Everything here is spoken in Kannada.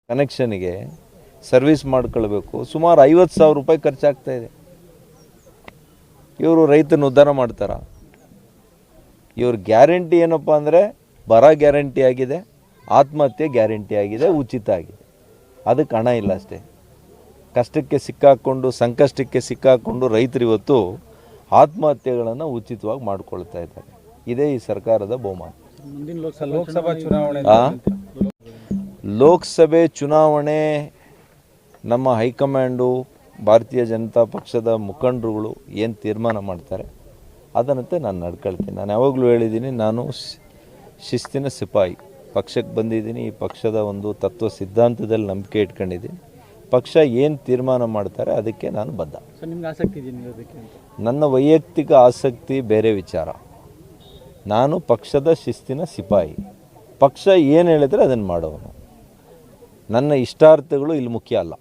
ಕನೆಕ್ಷನ್ಗೆ ಸರ್ವಿಸ್ ಮಾಡ್ಕೊಳ್ಬೇಕು. ಸುಮಾರು 50,000 ರೂಪಾಯಿ ಖರ್ಚಾಗ್ತಾ ಇದೆ. ಇವರು ರೈತನ ಉದ್ಧಾರ ಮಾಡ್ತಾರ? ಇವ್ರ ಗ್ಯಾರಂಟಿ ಏನಪ್ಪ ಅಂದರೆ ಬರ ಗ್ಯಾರಂಟಿ ಆಗಿದೆ, ಆತ್ಮಹತ್ಯೆ ಗ್ಯಾರಂಟಿ ಆಗಿದೆ, ಉಚಿತ ಆಗಿದೆ. ಅದಕ್ಕೆ ಹಣ ಇಲ್ಲ ಅಷ್ಟೇ. ಕಷ್ಟಕ್ಕೆ ಸಿಕ್ಕಾಕ್ಕೊಂಡು ಸಂಕಷ್ಟಕ್ಕೆ ಸಿಕ್ಕಾಕ್ಕೊಂಡು ರೈತರು ಇವತ್ತು ಆತ್ಮಹತ್ಯೆಗಳನ್ನು ಉಚಿತವಾಗಿ ಮಾಡ್ಕೊಳ್ತಾ ಇದ್ದಾರೆ. ಇದೇ ಈ ಸರ್ಕಾರದ ಬಹುಮಾನ. ಲೋಕಸಭೆ ಚುನಾವಣೆ ನಮ್ಮ ಹೈಕಮಾಂಡು ಭಾರತೀಯ ಜನತಾ ಪಕ್ಷದ ಮುಖಂಡರುಗಳು ಏನು ತೀರ್ಮಾನ ಮಾಡ್ತಾರೆ ಅದರಂತೆ ನಾನು ನಡ್ಕೊಳ್ತೀನಿ. ನಾನು ಯಾವಾಗಲೂ ಹೇಳಿದ್ದೀನಿ, ನಾನು ಶಿಸ್ತಿನ ಸಿಪಾಯಿ. ಪಕ್ಷಕ್ಕೆ ಬಂದಿದ್ದೀನಿ, ಈ ಪಕ್ಷದ ಒಂದು ತತ್ವ ಸಿದ್ಧಾಂತದಲ್ಲಿ ನಂಬಿಕೆ ಇಟ್ಕೊಂಡಿದ್ದೀನಿ. ಪಕ್ಷ ಏನು ತೀರ್ಮಾನ ಮಾಡ್ತಾರೆ ಅದಕ್ಕೆ ನಾನು ಬದ್ಧ. ನಿಮ್ಗೆ ಆಸಕ್ತಿ ಇದೆಯಾ ಅದಕ್ಕೆ? ನನ್ನ ವೈಯಕ್ತಿಕ ಆಸಕ್ತಿ ಬೇರೆ ವಿಚಾರ. ನಾನು ಪಕ್ಷದ ಶಿಸ್ತಿನ ಸಿಪಾಯಿ. ಪಕ್ಷ ಏನು ಹೇಳಿದ್ರೆ ಅದನ್ನು ಮಾಡೋನು. ನನ್ನ ಇಷ್ಟಾರ್ಥಗಳು ಇಲ್ಲಿ ಮುಖ್ಯ ಅಲ್ಲ.